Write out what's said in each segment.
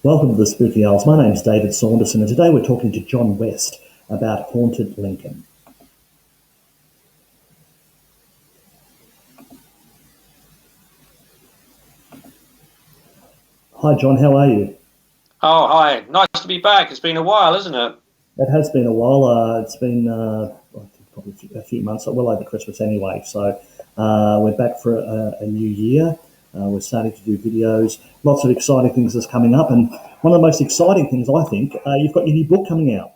Welcome to the Spooky Owls. My name's David Saunderson, and today we're talking to John West about haunted Lincoln. Hi, John. How are you? Oh, hi. Nice to be back. It's been a while, isn't it? It has been a while. It's been I think probably a few months, well over Christmas anyway. So we're back for a new year. We're starting to do videos. Lots of exciting things that's coming up, and one of the most exciting things I think you've got your new book coming out.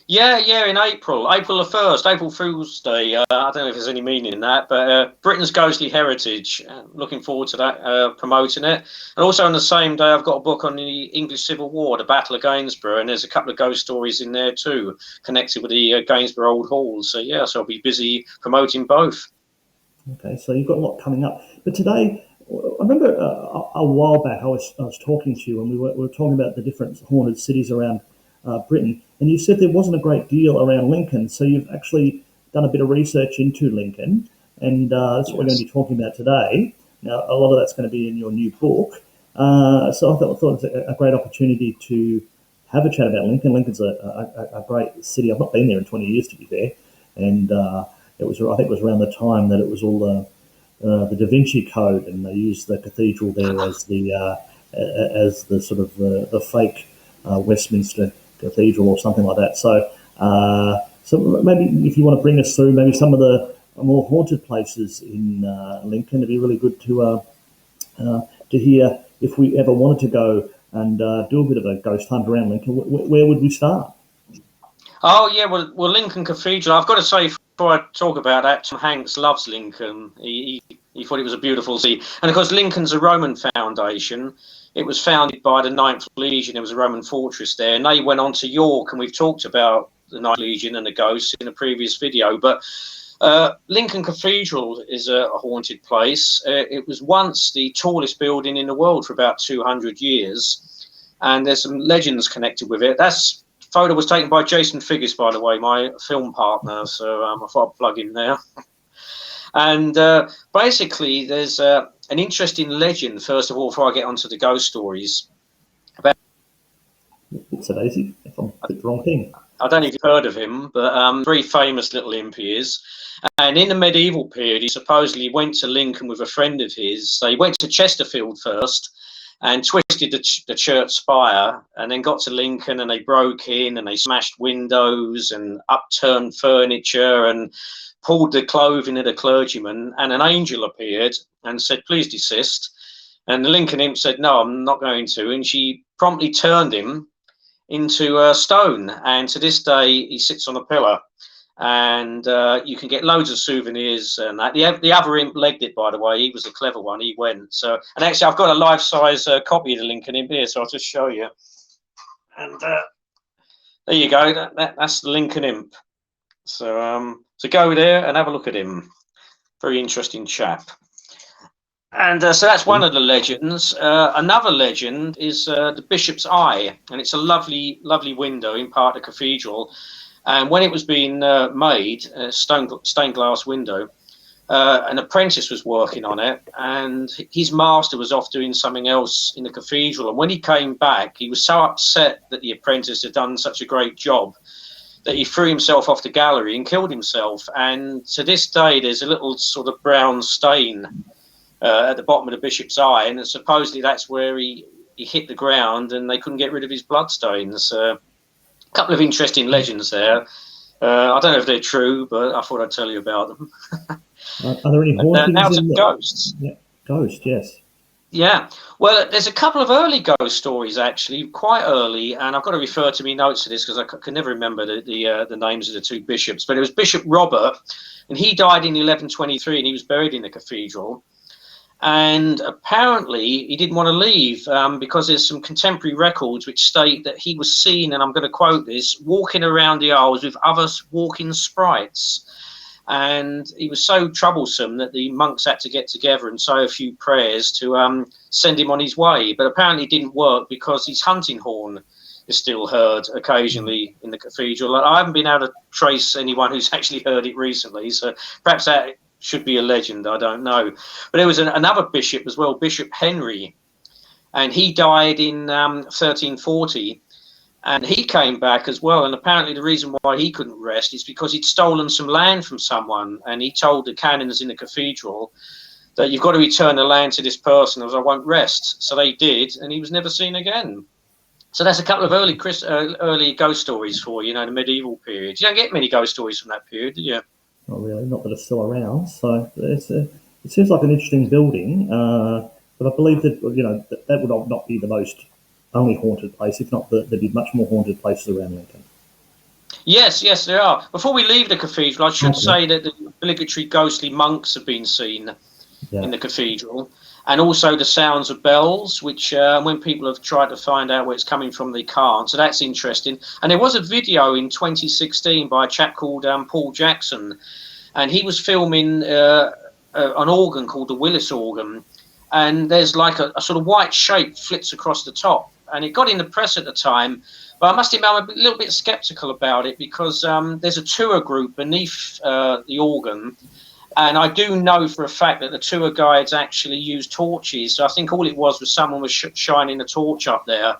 Yeah, in April the 1st, April Fool's Day. I don't know if there's any meaning in that, but Britain's Ghostly Heritage. Looking forward to that, promoting it. And also on the same day, I've got a book on the English Civil War, the Battle of Gainsborough, and there's a couple of ghost stories in there too, connected with the Gainsborough Old Hall. So I'll be busy promoting both. Okay, so you've got a lot coming up. But today, I remember a while back I was talking to you, and we were talking about the different haunted cities around Britain, and you said there wasn't a great deal around Lincoln. So you've actually done a bit of research into Lincoln, and that's what we're going to be talking about today. Now, a lot of that's going to be in your new book. So I thought it was a great opportunity to have a chat about Lincoln. Lincoln's a great city. I've not been there in 20 years, to be fair, and I think it was around the time that it was all the Da Vinci Code, and they used the cathedral there as the sort of the fake Westminster Cathedral or something like that. So maybe if you want to bring us through maybe some of the more haunted places in Lincoln, it'd be really good to hear if we ever wanted to go and do a bit of a ghost hunt around Lincoln. Where would we start? Oh yeah, well, Lincoln Cathedral. I've got to say before I talk about that, Tom Hanks loves Lincoln. He thought it was a beautiful city, and of course Lincoln's a Roman foundation. It was founded by the Ninth Legion. There was a Roman fortress there, and they went on to York, and we've talked about the Ninth Legion and the ghosts in a previous video. But Lincoln Cathedral is a haunted place. It was once the tallest building in the world for about 200 years, and there's some legends connected with it. That's photo was taken by Jason Figgis, by the way, my film partner. So I thought I'd plug in there. And basically, there's an interesting legend, first of all, before I get onto the ghost stories. It's Daisy. If I'm the wrong thing. I don't know if you've heard of him, but very famous little imp he is. And in the medieval period, he supposedly went to Lincoln with a friend of his. They went to Chesterfield first and twisted the church spire, and then got to Lincoln, and they broke in and they smashed windows and upturned furniture and pulled the clothing of the clergyman, and an angel appeared and said, "Please desist." And the Lincoln imp said, "No, I'm not going to." And she promptly turned him into a stone. And to this day, he sits on a pillar. And you can get loads of souvenirs and that. The other imp legged it, by the way. He was a clever one. He went. So, and actually, I've got a life-size copy of the Lincoln imp here, so I'll just show you. And there you go. That's the Lincoln imp. So go there and have a look at him. Very interesting chap. And so that's one of the legends. Another legend is the Bishop's Eye, and it's a lovely, lovely window in part of the cathedral. And when it was being made, a stained glass window, an apprentice was working on it, and his master was off doing something else in the cathedral. And when he came back, he was so upset that the apprentice had done such a great job that he threw himself off the gallery and killed himself. And to this day, there's a little sort of brown stain at the bottom of the Bishop's Eye, and supposedly that's where he hit the ground, and they couldn't get rid of his bloodstains. Couple of interesting legends there. I don't know if they're true, but I thought I'd tell you about them. Are there any hauntings? Now to ghosts. Yeah, ghosts, yes. Yeah, well, there's a couple of early ghost stories actually, quite early, and I've got to refer to my notes for this because I can never remember the names of the two bishops. But it was Bishop Robert, and he died in 1123, and he was buried in the cathedral. And apparently he didn't want to leave because there's some contemporary records which state that he was seen, and I'm going to quote this, walking around the aisles with other walking sprites. And he was so troublesome that the monks had to get together and say a few prayers to send him on his way. But apparently it didn't work because his hunting horn is still heard occasionally in the cathedral. I haven't been able to trace anyone who's actually heard it recently, so perhaps that should be a legend, I don't know. But there was another bishop as well, Bishop Henry, and he died in 1340. And he came back as well. And apparently the reason why he couldn't rest is because he'd stolen some land from someone. And he told the canons in the cathedral that you've got to return the land to this person, or I won't rest. So they did, and he was never seen again. So that's a couple of early ghost stories for you, the medieval period. You don't get many ghost stories from that period, do you? Not really, not that it's still around. So it seems like an interesting building, but I believe that that would not be the most only haunted place. If not, there'd be much more haunted places around Lincoln. Yes, there are. Before we leave the cathedral, I should say that the obligatory ghostly monks have been seen in the cathedral, and also the sounds of bells, which when people have tried to find out where it's coming from, they can't. So that's interesting. And there was a video in 2016 by a chap called Paul Jackson, and he was filming an organ called the Willis organ, and there's like a sort of white shape flits across the top, and it got in the press at the time. But I must admit, I'm a little bit sceptical about it, because there's a tour group beneath the organ. And I do know for a fact that the tour guides actually used torches. So I think all it was someone was shining a torch up there.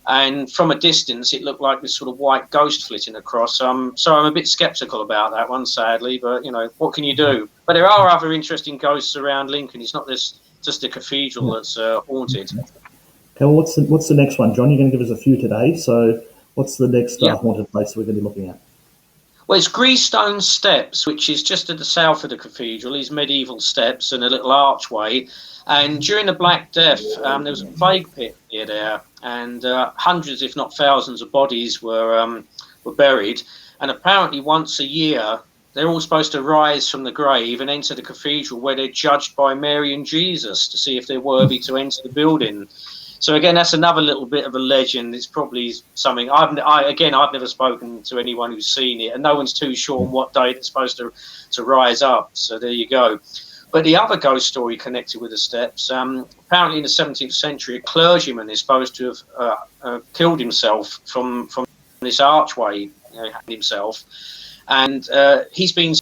And from a distance, it looked like this sort of white ghost flitting across. So I'm a bit sceptical about that one, sadly. But, what can you do? But there are other interesting ghosts around Lincoln. It's not just the cathedral that's haunted. Okay, well, what's the next one, John? You're going to give us a few today. So what's the next haunted place we're going to be looking at? Well, it's Greenstone Steps, which is just to the south of the cathedral. These medieval steps and a little archway. And during the Black Death, there was a plague pit near there, and hundreds, if not thousands, of bodies were buried. And apparently, once a year, they're all supposed to rise from the grave and enter the cathedral, where they're judged by Mary and Jesus to see if they're worthy to enter the building. So again, that's another little bit of a legend. It's probably something I've never spoken to anyone who's seen it, and no one's too sure on what day it's supposed to rise up. So there you go. But the other ghost story connected with the steps, apparently in the 17th century, a clergyman is supposed to have killed himself from this archway, himself, and he's been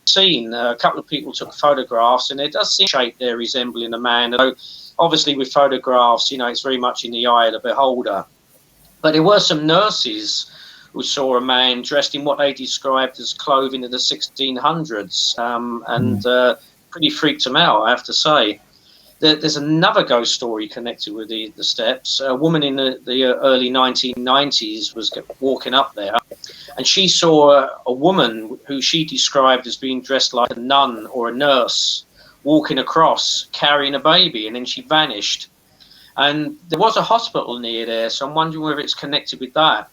seen. A couple of people took photographs, and there does seem a shape there resembling a man. Although obviously with photographs, it's very much in the eye of the beholder. But there were some nurses who saw a man dressed in what they described as clothing of the 1600s, and pretty freaked them out, I have to say. There's another ghost story connected with the steps. A woman in the early 1990s was walking up there, and she saw a woman who she described as being dressed like a nun or a nurse, walking across carrying a baby, and then she vanished. And there was a hospital near there, so I'm wondering whether it's connected with that.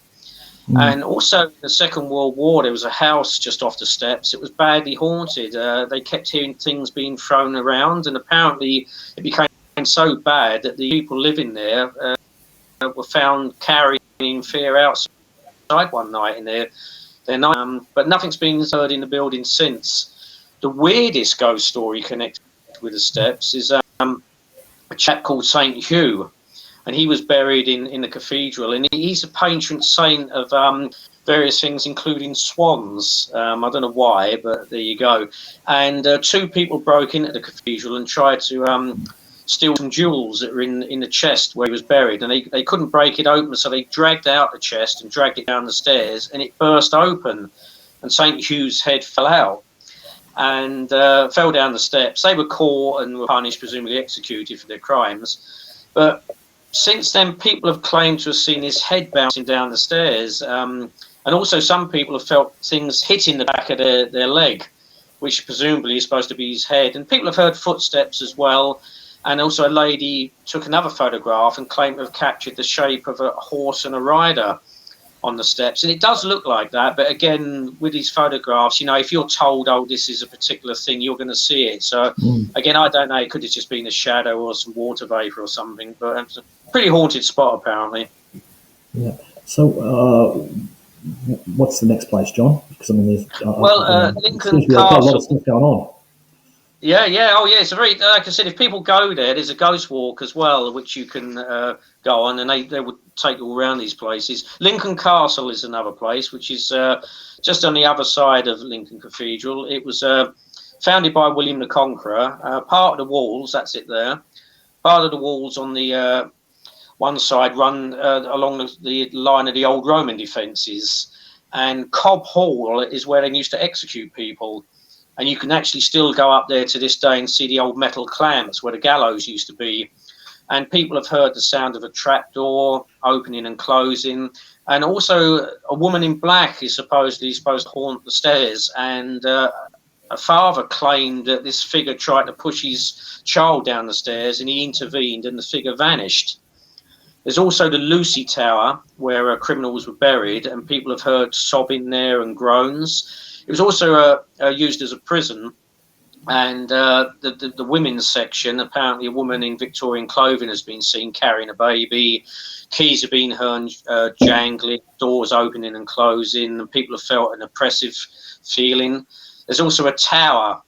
And also in the Second World War, there was a house just off the steps. It was badly haunted. They kept hearing things being thrown around, and apparently it became so bad that the people living there were found carrying fear outside one night in their night. But nothing's been heard in the building since. The weirdest ghost story connected with the steps is a chap called Saint Hugh, and he was buried in the cathedral, and he's a patron saint of various things, including swans. I don't know why, but there you go. And two people broke into the cathedral and tried to steal some jewels that were in the chest where he was buried, and they couldn't break it open, so they dragged out the chest and dragged it down the stairs, and it burst open, and Saint Hugh's head fell out and fell down the steps. They were caught and were punished, presumably executed for their crimes. But since then, people have claimed to have seen his head bouncing down the stairs. And also some people have felt things hitting the back of their leg, which presumably is supposed to be his head. And people have heard footsteps as well. And also a lady took another photograph and claimed to have captured the shape of a horse and a rider on the steps. And it does look like that. But again, with these photographs, if you're told, oh, this is a particular thing, you're going to see it. So again, I don't know. It could have just been a shadow or some water vapor or something. But it's a pretty haunted spot, apparently. Yeah. So what's the next place, John? Because there's Lincoln Castle. A lot of Castle. stuff going on. Yeah. Oh, yeah. It's a very, like I said, if people go there, there's a ghost walk as well, which you can go on, and they would take you all around these places. Lincoln Castle is another place, which is just on the other side of Lincoln Cathedral. It was founded by William the Conqueror. Part of the walls, that's it there. Part of the walls on the one side run along the line of the old Roman defences. And Cobb Hall is where they used to execute people. And you can actually still go up there to this day and see the old metal clamps where the gallows used to be. And people have heard the sound of a trapdoor opening and closing. And also a woman in black is supposed to haunt the stairs. And a father claimed that this figure tried to push his child down the stairs, and he intervened and the figure vanished. There's also the Lucy Tower, where criminals were buried, and people have heard sobbing there and groans. It was also used as a prison. And the women's section, apparently a woman in Victorian clothing has been seen carrying a baby. Keys have been heard jangling, doors opening and closing, and people have felt an oppressive feeling. There's also a tower,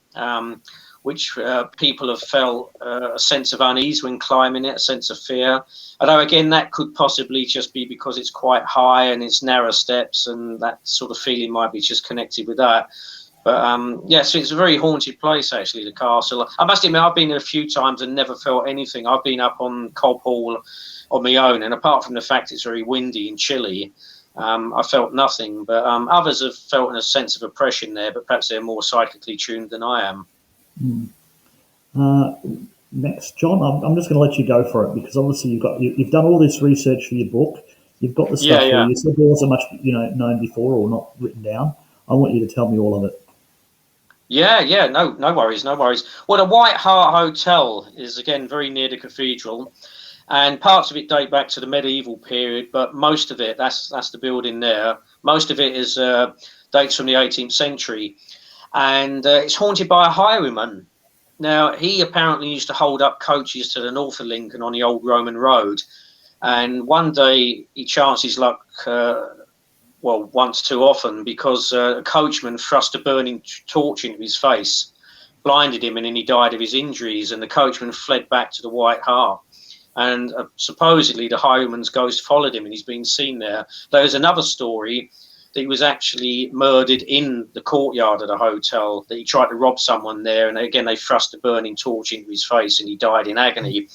which people have felt a sense of unease when climbing it, a sense of fear. Although, again, that could possibly just be because it's quite high and it's narrow steps, and that sort of feeling might be just connected with that. But yeah, so it's a very haunted place, actually, the castle. I must admit, I've been there a few times and never felt anything. I've been up on Cobb Hall on my own, and apart from the fact it's very windy and chilly, I felt nothing. But others have felt a sense of oppression there, but perhaps they're more psychically tuned than I am. Next, John, I'm just going to let you go for it, because obviously you've done all this research for your book. You've got the stuff here. You said there wasn't much known before or not written down. I want you to tell me all of it. Yeah, no worries. Well, the White Hart Hotel is, again, very near the cathedral, and parts of it date back to the medieval period, but most of it, that's the building there, most of it is dates from the 18th century, and it's haunted by a highwayman. Now, he apparently used to hold up coaches to the north of Lincoln on the old Roman road, and one day he chanced his luck, once too often, because a coachman thrust a burning torch into his face, blinded him, and then he died of his injuries, and the coachman fled back to the White Hart. And supposedly the highwayman's ghost followed him, and he's been seen there. There's another story that he was actually murdered in the courtyard of the hotel, that he tried to rob someone there, and again they thrust a burning torch into his face and he died in agony.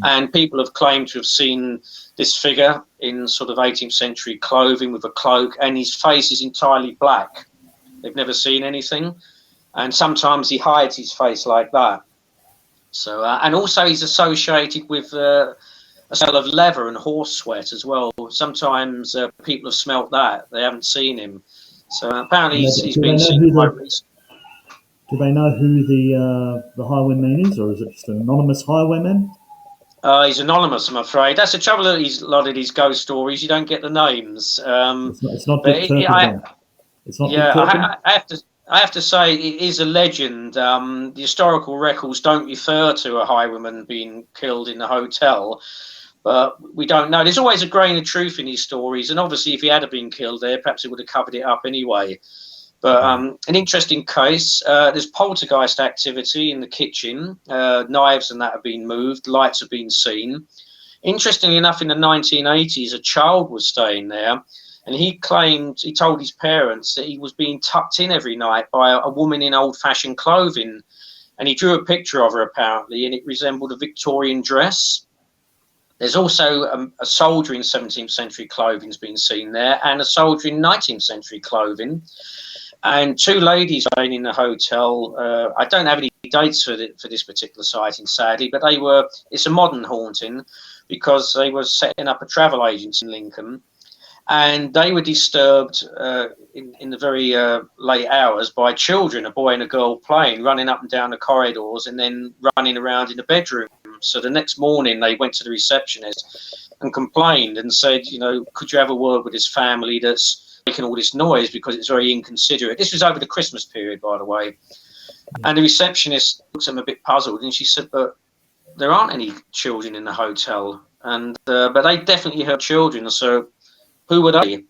And people have claimed to have seen this figure in sort of 18th century clothing with a cloak, and his face is entirely black. They've never seen anything, and sometimes he hides his face like that. So, and also he's associated with a smell of leather and horse sweat as well. Sometimes people have smelt that. They haven't seen him. So apparently he's been seen quite recently. Do they know who the highwayman is, or is it just an anonymous highwayman? He's anonymous, I'm afraid. That's the trouble with a lot of these ghost stories. You don't get the names. It's not Dick Turpin. It's not Dick Turpin. I have to say, it is a legend. The historical records don't refer to a highwayman being killed in the hotel, but we don't know. There's always a grain of truth in these stories, and obviously if he had been killed there, perhaps it would have covered it up anyway. But an interesting case, there's poltergeist activity in the kitchen. Knives and that have been moved. Lights have been seen. Interestingly enough, in the 1980s, a child was staying there, and he told his parents that he was being tucked in every night by a woman in old-fashioned clothing. And he drew a picture of her, apparently, and it resembled a Victorian dress. There's also a soldier in 17th century clothing has been seen there, and a soldier in 19th century clothing. And two ladies staying in the hotel. I don't have any dates for this particular sighting, sadly, but it's a modern haunting, because they were setting up a travel agency in Lincoln, and they were disturbed in the very late hours by children, a boy and a girl playing, running up and down the corridors and then running around in the bedroom. So the next morning they went to the receptionist and complained and said, could you have a word with this family that's making all this noise, because it's very inconsiderate. This was over the Christmas period, by the way. And the receptionist looked at them a bit puzzled, and she said, but there aren't any children in the hotel. And but they definitely heard children, so who were they?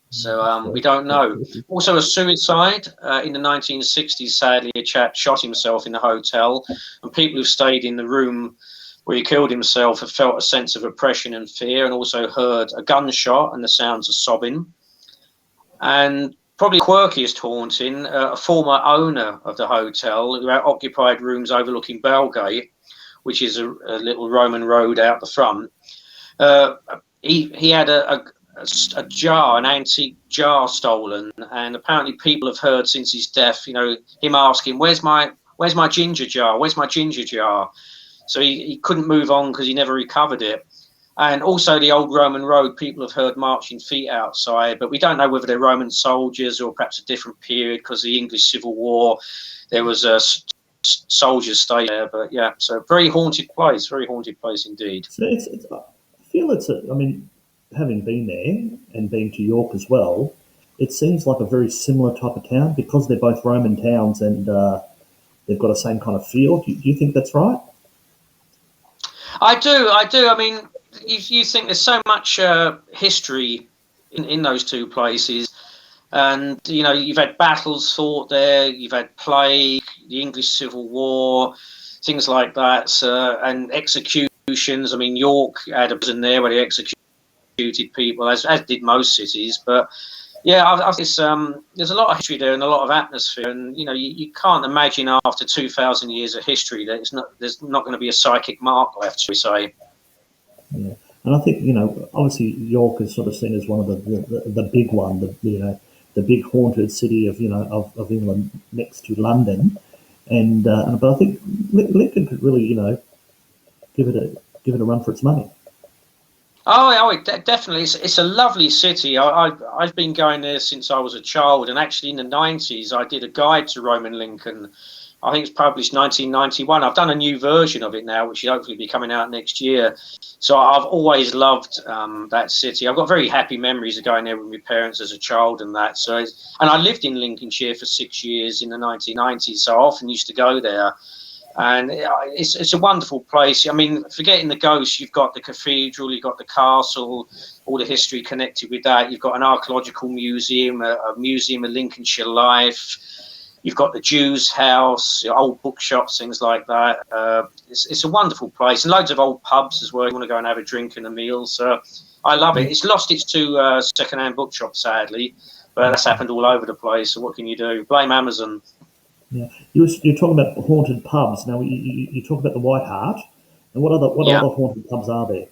So we don't know. Also a suicide in the 1960s, sadly, a chap shot himself in the hotel, and people who stayed in the room where he killed himself have felt a sense of oppression and fear, and also heard a gunshot and the sounds of sobbing. And probably quirkiest haunting, a former owner of the hotel who occupied rooms overlooking Belgate, which is a little Roman road out the front. Uh, he had a jar, an antique jar stolen, and apparently people have heard since his death, him asking, "Where's my ginger jar? Where's my ginger jar?" So he couldn't move on because he never recovered it. And also the old Roman road, people have heard marching feet outside, but we don't know whether they're Roman soldiers or perhaps a different period because the English Civil War, there was a soldiers stay there. But yeah, so very haunted place indeed. So I feel I mean, having been there and been to York as well, it seems like a very similar type of town because they're both Roman towns and they've got the same kind of feel. Do you think that's right? I do. I mean, you think there's so much history in those two places, and you've had battles fought there, you've had plague, the English Civil War, things like that, and executions. I mean, York had a prison there where they executed people, as did most cities. But yeah, there's a lot of history there and a lot of atmosphere, and you can't imagine after 2,000 years of history that there's not going to be a psychic mark left, shall we say. Yeah. And I think, obviously York is sort of seen as one of the big one, the big haunted city of England next to London. But I think Lincoln could really, give it a run for its money. Definitely. It's a lovely city. I've been going there since I was a child, and actually in the 90s I did a guide to Roman Lincoln. I think it's published 1991. I've done a new version of it now, which will hopefully be coming out next year. So I've always loved that city. I've got very happy memories of going there with my parents as a child and that. And I lived in Lincolnshire for 6 years in the 1990s, so I often used to go there. And it's a wonderful place. I mean, forgetting the ghosts, you've got the cathedral, you've got the castle, all the history connected with that. You've got an archaeological museum, a museum of Lincolnshire life. You've got the Jews' house, old bookshops, things like that. It's a wonderful place, and loads of old pubs as well. You want to go and have a drink and a meal. So I love it. It's lost its two second-hand bookshops, sadly, but that's happened all over the place. So what can you do? Blame Amazon. Yeah, you're talking about haunted pubs. Now you talk about the White Hart, and what other haunted pubs are there?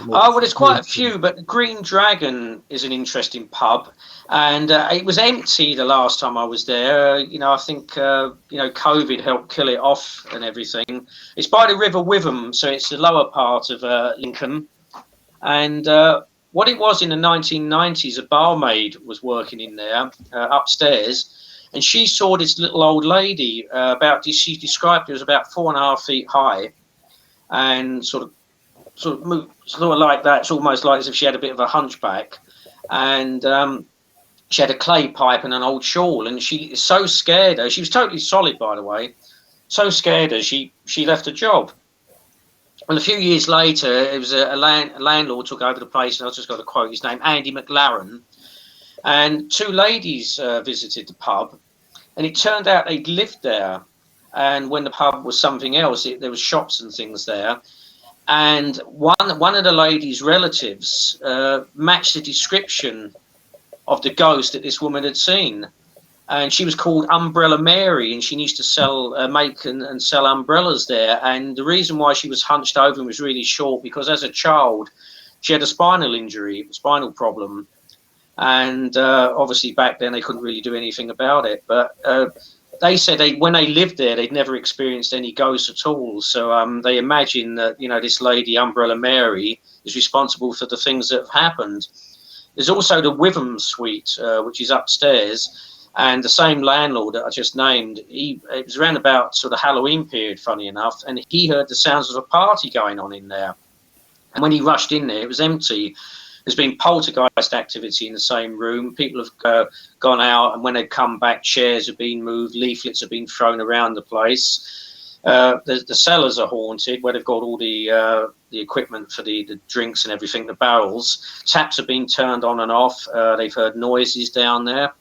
Well, there's quite a few, but Green Dragon is an interesting pub, and it was empty the last time I was there. I think COVID helped kill it off and everything. It's by the River Witham, so it's the lower part of Lincoln, and what it was in the 1990s, a barmaid was working in there upstairs. And she saw this little old lady she described her as about 4.5 feet high, and sort of moved, sort of like that. It's almost like as if she had a bit of a hunchback, and she had a clay pipe and an old shawl. And she so scared her. She was totally solid, by the way. So scared her, she left her job. Well, a few years later, it was a landlord took over the place, and I've just got to quote his name, Andy McLaren. And two ladies visited the pub, and it turned out they'd lived there. And when the pub was something else, there was shops and things there. And one of the ladies' relatives matched the description of the ghost that this woman had seen. And she was called Umbrella Mary, and she used to make and sell umbrellas there. And the reason why she was hunched over and was really short, because as a child, she had a spinal problem. And obviously back then they couldn't really do anything about it. But they said when they lived there, they'd never experienced any ghosts at all. So they imagine that, this lady, Umbrella Mary, is responsible for the things that have happened. There's also the Witham Suite, which is upstairs. And the same landlord that I just named, it was around about sort of Halloween period, funny enough, and he heard the sounds of a party going on in there. And when he rushed in there, it was empty. There's been poltergeist activity in the same room. People have gone out, and when they come back, chairs have been moved, leaflets have been thrown around the place. The cellars are haunted, where they've got all the equipment for the drinks and everything, the barrels. Taps have been turned on and off. They've heard noises down there.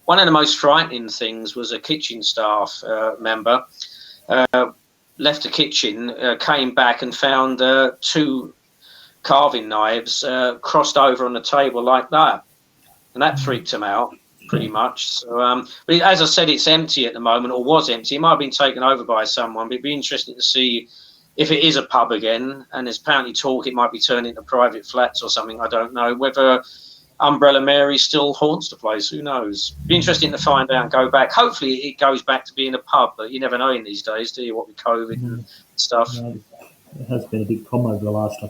One of the most frightening things was a kitchen staff member left the kitchen, came back and found two carving knives crossed over on the table like that, and that freaked him out pretty much. So but as I said, it's empty at the moment, or was empty. It might have been taken over by someone, but it'd be interesting to see if it is a pub again, and there's apparently talk it might be turned into private flats or something, I don't know. Whether Umbrella Mary still haunts the place, who knows? Be interesting to find out and go back. Hopefully it goes back to being a pub, but you never know in these days, do you, what with COVID and stuff. It has been a big problem over the last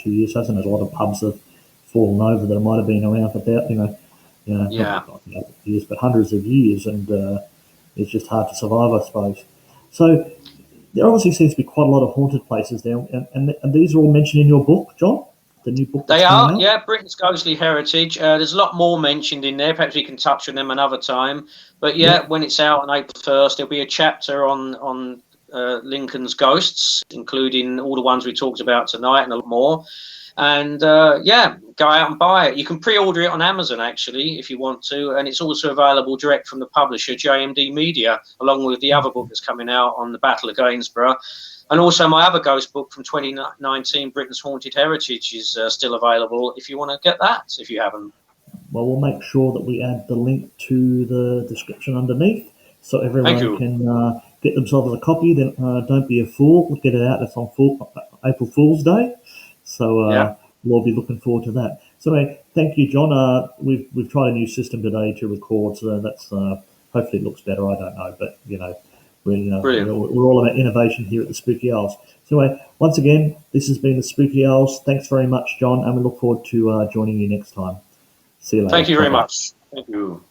2 years, hasn't it? A lot of pubs have fallen over that might have been around for about, not years, but hundreds of years, and it's just hard to survive, I suppose. So there obviously seems to be quite a lot of haunted places there, and these are all mentioned in your book, John? The new book that's They are, coming out? yeah, Britain's Ghostly Heritage. There's a lot more mentioned in there. Perhaps we can touch on them another time. But yeah, when it's out on April 1st, there'll be a chapter on Lincoln's ghosts, including all the ones we talked about tonight and a lot more. And yeah, go out and buy it. You can pre-order it on Amazon, actually, if you want to. And it's also available direct from the publisher, JMD Media, along with the other book that's coming out on the Battle of Gainsborough. And also my other ghost book from 2019, Britain's Haunted Heritage, is still available if you want to get that, if you haven't. Well, we'll make sure that we add the link to the description underneath so everyone can get themselves a copy. Then don't be a fool. Get it out. It's on April Fool's Day. So we'll be looking forward to that. So anyway, thank you, John. We've tried a new system today to record, so that's hopefully it looks better. I don't know, but we're all about innovation here at the Spooky Owls. So anyway, once again, this has been the Spooky Owls. Thanks very much, John, and we look forward to joining you next time. See you later. Thank you very much. Thank you.